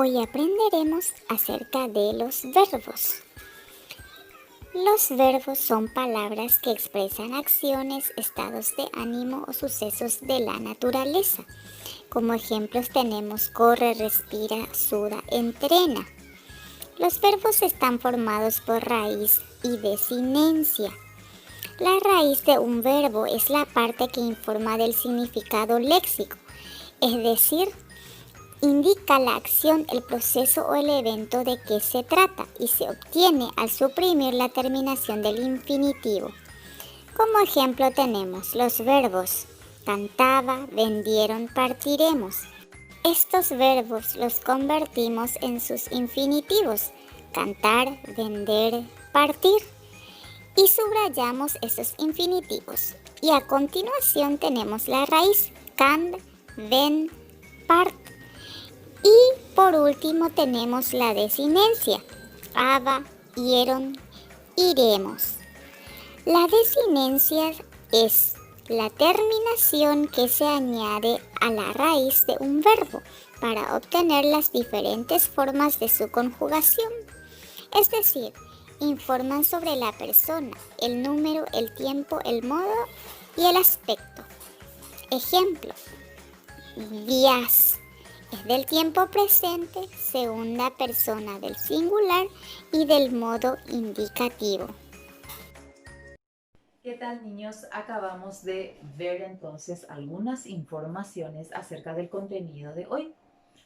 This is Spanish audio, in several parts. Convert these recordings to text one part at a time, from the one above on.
Hoy aprenderemos acerca de los verbos. Los verbos son palabras que expresan acciones, estados de ánimo o sucesos de la naturaleza. Como ejemplos tenemos corre, respira, suda, entrena. Los verbos están formados por raíz y desinencia. La raíz de un verbo es la parte que informa del significado léxico, es decir, indica la acción, el proceso o el evento de que se trata y se obtiene al suprimir la terminación del infinitivo. Como ejemplo tenemos los verbos cantaba, vendieron, partiremos. Estos verbos los convertimos en sus infinitivos, cantar, vender, partir, y subrayamos esos infinitivos. Y a continuación tenemos la raíz can, ven, part. Y por último tenemos la desinencia, aba, ieron, iremos. La desinencia es la terminación que se añade a la raíz de un verbo para obtener las diferentes formas de su conjugación. Es decir, informan sobre la persona, el número, el tiempo, el modo y el aspecto. Ejemplo, vías. Es del tiempo presente, segunda persona del singular y del modo indicativo. ¿Qué tal, niños? Acabamos de ver entonces algunas informaciones acerca del contenido de hoy.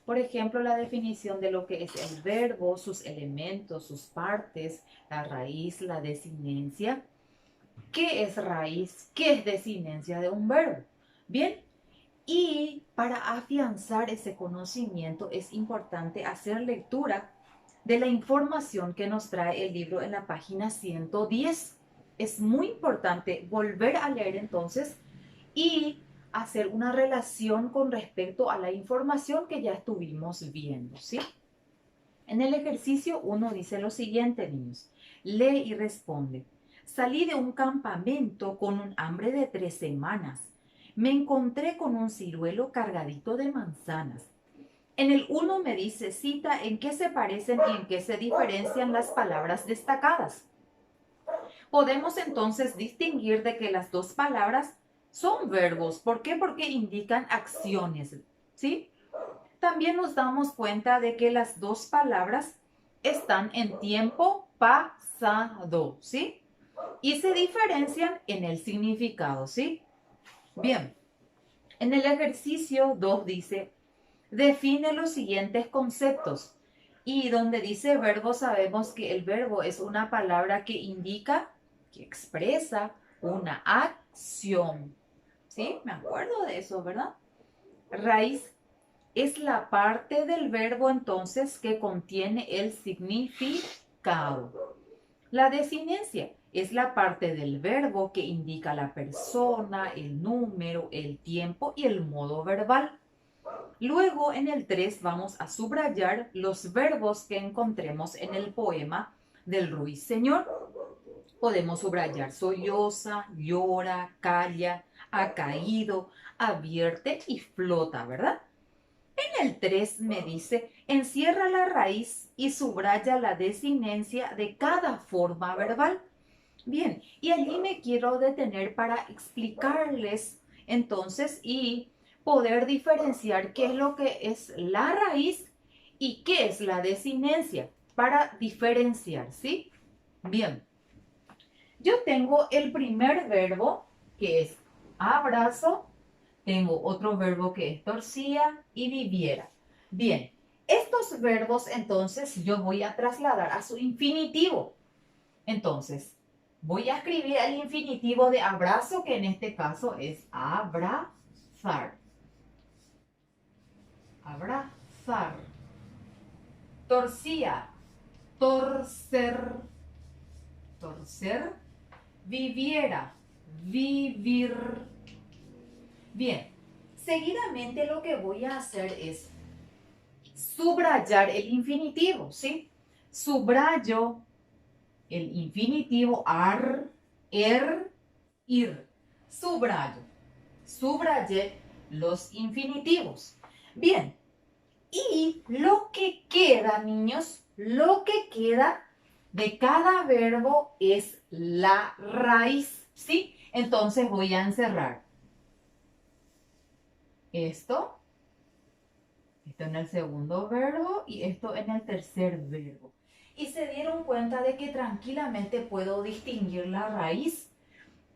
Por ejemplo, la definición de lo que es el verbo, sus elementos, sus partes, la raíz, la desinencia. ¿Qué es raíz? ¿Qué es desinencia de un verbo? Bien, y para afianzar ese conocimiento es importante hacer lectura de la información que nos trae el libro en la página 110. Es muy importante volver a leer entonces y hacer una relación con respecto a la información que ya estuvimos viendo, ¿sí? En el ejercicio 1 dice lo siguiente, niños. Lee y responde. Salí de un campamento con un hambre de 3 semanas. Me encontré con un ciruelo cargadito de manzanas. En el 1 me dice, cita en qué se parecen y en qué se diferencian las palabras destacadas. Podemos entonces distinguir de que las dos palabras son verbos. ¿Por qué? Porque indican acciones, ¿sí? También nos damos cuenta de que las dos palabras están en tiempo pasado, ¿sí? Y se diferencian en el significado, ¿sí? Bien, en el ejercicio 2 dice, define los siguientes conceptos. Y donde dice verbo, sabemos que el verbo es una palabra que indica, que expresa una acción. ¿Sí? Me acuerdo de eso, ¿verdad? Raíz es la parte del verbo entonces que contiene el significado. La desinencia es la parte del verbo que indica la persona, el número, el tiempo y el modo verbal. Luego en el 3 vamos a subrayar los verbos que encontremos en el poema del ruiseñor. Podemos subrayar solloza, llora, calla, ha caído, advierte y flota, ¿verdad? En el 3 me dice, encierra la raíz y subraya la desinencia de cada forma verbal. Bien, y allí me quiero detener para explicarles entonces y poder diferenciar qué es lo que es la raíz y qué es la desinencia para diferenciar, ¿sí? Bien, yo tengo el primer verbo que es abrazo, tengo otro verbo que es torcía y viviera. Bien, estos verbos entonces yo voy a trasladar a su infinitivo. Entonces, voy a escribir el infinitivo de abrazo, que en este caso es abrazar. Abrazar. Torcía. Torcer. Torcer. Viviera. Vivir. Bien, seguidamente lo que voy a hacer es subrayar el infinitivo, ¿sí? Subrayo el infinitivo ar, ir. Subrayo. Subrayé los infinitivos. Bien, Y lo que queda, niños, lo que queda de cada verbo es la raíz, ¿sí? Entonces voy a encerrar esto en el segundo verbo y esto en el tercer verbo. Y se dieron cuenta de que tranquilamente puedo distinguir la raíz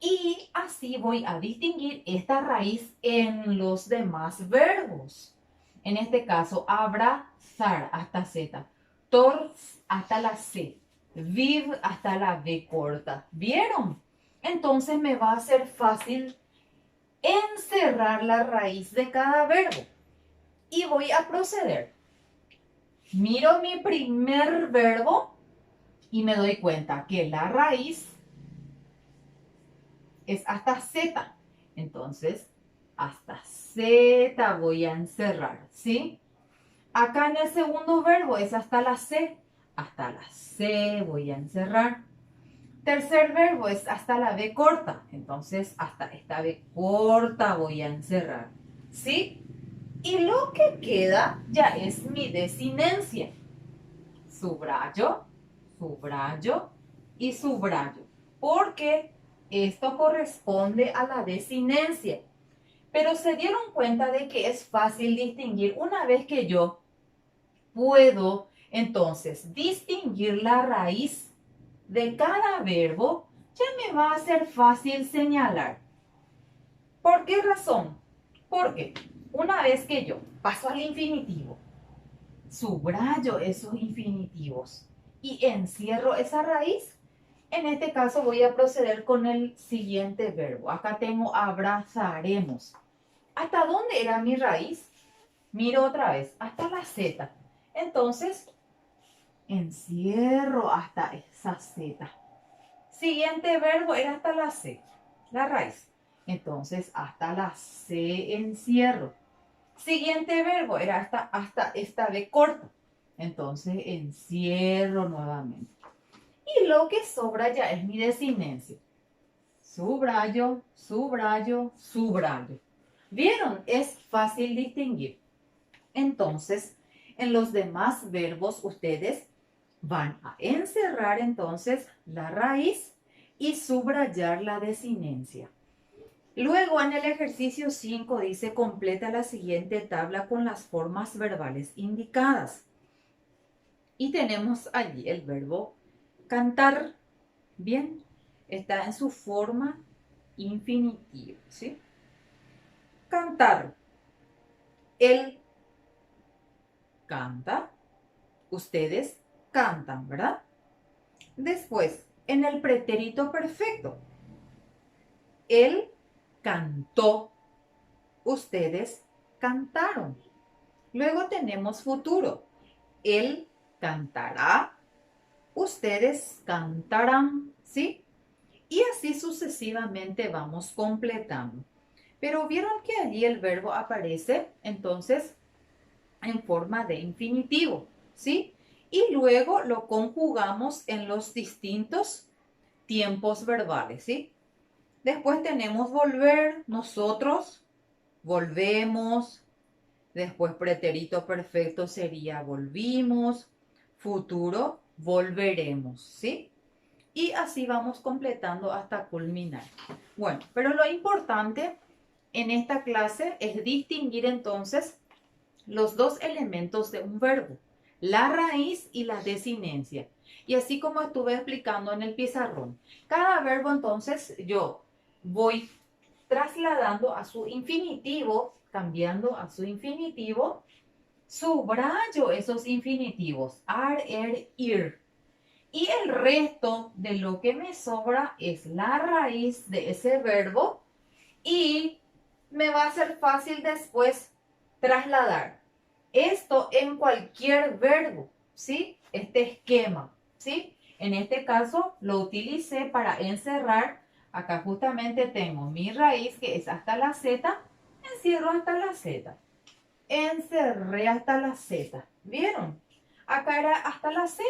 y así voy a distinguir esta raíz en los demás verbos. En este caso, abrazar hasta Z, tors hasta la C, viv hasta la V corta. ¿Vieron? Entonces me va a ser fácil encerrar la raíz de cada verbo. Y voy a proceder. Miro mi primer verbo y me doy cuenta que la raíz es hasta Z. Entonces, hasta Z voy a encerrar, ¿sí? Acá en el segundo verbo es hasta la C. Hasta la C voy a encerrar. Tercer verbo es hasta la B corta. Entonces, hasta esta B corta voy a encerrar, ¿sí? Y lo que queda ya es mi desinencia. Subrayo, subrayo y subrayo. Porque esto corresponde a la desinencia. Pero se dieron cuenta de que es fácil distinguir una vez que yo puedo entonces distinguir la raíz de cada verbo, ya me va a ser fácil señalar. ¿Por qué razón? Porque una vez que yo paso al infinitivo, subrayo esos infinitivos y encierro esa raíz, en este caso voy a proceder con el siguiente verbo. Acá tengo abrazaremos. ¿Hasta dónde era mi raíz? Miro otra vez, hasta la Z. Entonces, encierro hasta esa Z. Siguiente verbo era hasta la C, la raíz. Entonces, hasta la C encierro. Siguiente verbo era hasta esta B corta. Entonces, encierro nuevamente. Y lo que sobra ya es mi desinencia. Subrayo, subrayo, subrayo. ¿Vieron? Es fácil distinguir. Entonces, en los demás verbos ustedes van a encerrar entonces la raíz y subrayar la desinencia. Luego en el ejercicio 5 dice completa la siguiente tabla con las formas verbales indicadas. Y tenemos allí el verbo cantar. Bien, está en su forma infinitiva, ¿sí? Cantar. Él canta, ustedes cantan, ¿verdad? Después, en el pretérito perfecto, él cantó, ustedes cantaron. Luego tenemos futuro, él cantará, ustedes cantarán, ¿sí? Y así sucesivamente vamos completando. Pero vieron que allí el verbo aparece entonces en forma de infinitivo, ¿sí? Y luego lo conjugamos en los distintos tiempos verbales, ¿sí? Después tenemos volver, nosotros volvemos. Después pretérito perfecto sería volvimos. Futuro, volveremos, ¿sí? Y así vamos completando hasta culminar. Bueno, pero lo importante en esta clase es distinguir entonces los dos elementos de un verbo, la raíz y la desinencia. Y así como estuve explicando en el pizarrón, cada verbo entonces yo voy trasladando a su infinitivo, cambiando a su infinitivo, subrayo esos infinitivos, ar, er, ir. Y el resto de lo que me sobra es la raíz de ese verbo y me va a ser fácil después trasladar esto en cualquier verbo, ¿sí? Este esquema, ¿sí? En este caso lo utilicé para encerrar. Acá justamente tengo mi raíz que es hasta la Z. Encierro hasta la Z. Encerré hasta la Z. ¿Vieron? Acá era hasta la C.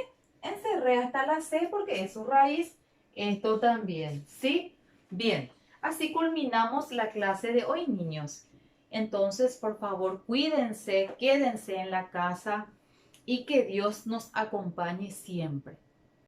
Encerré hasta la C porque es su raíz. Esto también, ¿sí? Bien, así culminamos la clase de hoy, niños. Entonces, por favor, cuídense, quédense en la casa y que Dios nos acompañe siempre.